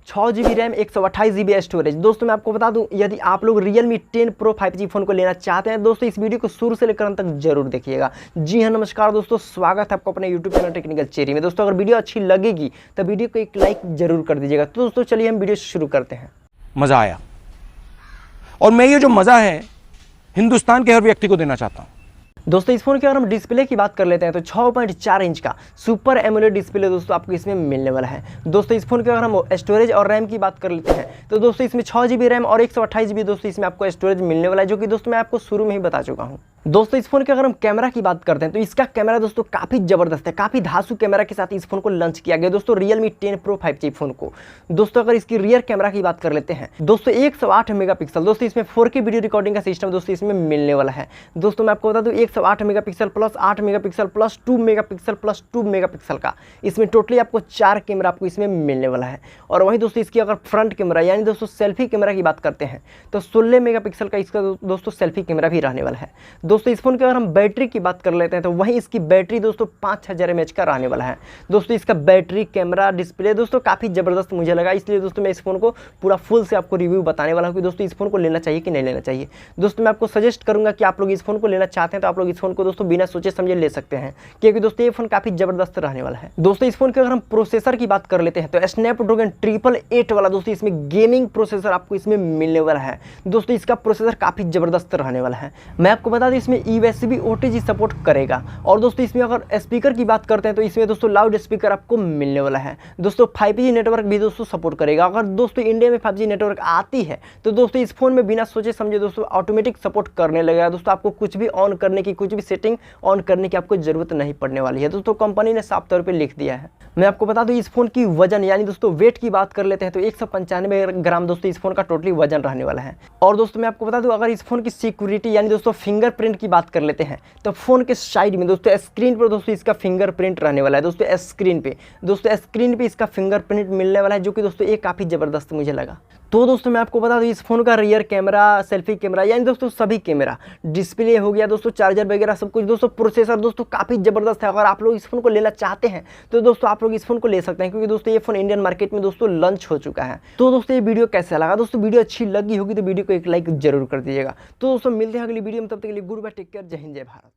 6 GB RAM 128 GB storage. दोस्तों मैं आपको बता दूं, यदि आप लोग Realme 10 Pro 5G फ़ोन को लेना चाहते हैं दोस्तों इस वीडियो को शुरू से लेकर अंत तक जरूर देखिएगा। जी हाँ नमस्कार दोस्तों, स्वागत है आपको अपने YouTube चैनल टेक्निकल चेरी में। दोस्तों अगर वीडियो अच्छी लगेगी तो वीडियो को एक लाइक जरूर कर दीजिएगा। तो दोस्तों चलिए हम वीडियो शुरू करते हैं। मजा आया और मैं ये जो मजा है हिंदुस्तान के हर व्यक्ति को देना चाहता हूं। दोस्तों इस फोन की अगर हम डिस्प्ले की बात कर लेते हैं तो 6.4 इंच का सुपर एमोलेड डिस्प्ले दोस्तों आपको इसमें मिलने वाला है। दोस्तों इस फोन की अगर हम स्टोरेज और रैम की बात कर लेते हैं तो दोस्तों इसमें 6 GB रैम और 128 GB दोस्तों इसमें आपको स्टोरेज मिलने वाला है, जो कि दोस्तों मैं आपको शुरू में ही बता चुका हूँ। दोस्तों इस फोन के अगर हम कैमरा की बात करते हैं तो इसका कैमरा दोस्तों काफी जबरदस्त है, काफी धांसू कैमरा के साथ इस फोन को लॉन्च किया गया दोस्तों Realme 10 Pro 5G फोन को। दोस्तों अगर इसकी रियर कैमरा की बात कर लेते हैं दोस्तों 108 मेगापिक्सल दोस्तों इसमें 4K वीडियो रिकॉर्डिंग का सिस्टम दोस्तों इसमें मिलने वाला है। दोस्तों मैं आपको बता दूं 108 megapixel plus 8 megapixel plus 2 megapixel plus 2 megapixel का इसमें टोटली आपको 4 कैमरा आपको इसमें मिलने वाला है। और वहीं दोस्तों इसकी अगर फ्रंट कैमरा यानी दोस्तों सेल्फी कैमरा की बात करते हैं तो 16 मेगापिक्सल का इसका दोस्तों सेल्फी कैमरा भी रहने वाला है। दोस्तों इस फोन के अगर हम बैटरी की बात कर लेते हैं तो वहीं इसकी बैटरी दोस्तों 5000 mAh का रहने वाला है। दोस्तों इसका बैटरी कैमरा डिस्प्ले दोस्तों काफ़ी ज़बरदस्त मुझे लगा, इसलिए दोस्तों मैं इस फोन को पूरा फुल से आपको रिव्यू बताने वाला हूँ कि दोस्तों इस फोन को लेना चाहिए कि नहीं लेना चाहिए। दोस्तों मैं आपको सजेस्ट करूँगा कि आप लोग इस फोन को लेना चाहते हैं तो आप लोग इस फोन को दोस्तों बिना सोचे समझे ले सकते हैं, क्योंकि दोस्तों ये फोन काफ़ी ज़बरदस्त रहने वाला है। दोस्तों इस फोन के अगर हम प्रोसेसर की बात कर लेते हैं तो स्नैपड्रैगन 888 वाला दोस्तों इसमें गेमिंग प्रोसेसर आपको इसमें मिलने वाला है। दोस्तों इसका प्रोसेसर काफ़ी ज़बरदस्त रहने वाला है। मैं आपको बता दें इसमें USB OTG सपोर्ट करेगा। और दोस्तों इसमें अगर स्पीकर की बात करते हैं तो इसमें दोस्तों लाउड स्पीकर आपको मिलने वाला है। दोस्तों 5G नेटवर्क भी दोस्तों सपोर्ट करेगा। अगर दोस्तों इंडिया में 5G नेटवर्क आती है तो दोस्तों इस फोन में बिना सोचे समझे दोस्तों ऑटोमेटिक सपोर्ट करने लगेगा। दोस्तों आपको कुछ भी ऑन करने की, कुछ भी सेटिंग ऑन करने की आपको जरूरत नहीं पड़ने वाली है। दोस्तों कंपनी ने साफ तौर पर लिख दिया है। मैं आपको बता दूं इस फोन की वजन यानी दोस्तों वेट की बात कर लेते हैं तो 195 ग्राम दोस्तों इस फोन का टोटली वजन रहने वाला है। और दोस्तों मैं आपको बता दूं अगर इस फोन की सिक्योरिटी यानी दोस्तों फिंगरप्रिंट की बात कर लेते हैं तो फोन के साइड में दोस्तों स्क्रीन पर दोस्तों इसका फिंगरप्रिंट रहने वाला है। दोस्तों स्क्रीन पे इसका फिंगरप्रिंट मिलने वाला है, जो कि दोस्तों ये काफ़ी ज़बरदस्त मुझे लगा। तो दोस्तों मैं आपको बता दूं इस फोन का रियर कैमरा, सेल्फी कैमरा यानी दोस्तों सभी कैमरा, डिस्प्ले हो गया दोस्तों, चार्जर वगैरह सब कुछ दोस्तों, प्रोसेसर दोस्तों काफ़ी ज़बरदस्त है। अगर आप लोग इस फोन को लेना चाहते हैं तो दोस्तों आप लोग इस फोन को ले सकते हैं, क्योंकि दोस्तों ये फोन इंडियन मार्केट में दोस्तों लॉन्च हो चुका है। तो दोस्तों ये वीडियो कैसा लगा? दोस्तों वीडियो अच्छी लगी होगी तो वीडियो को एक लाइक जरूर कर दीजिएगा। तो दोस्तों मिलते हैं अगली वीडियो में, तब तक के लिए गुड बाय, टेक केयर, जय हिंद जय भारत।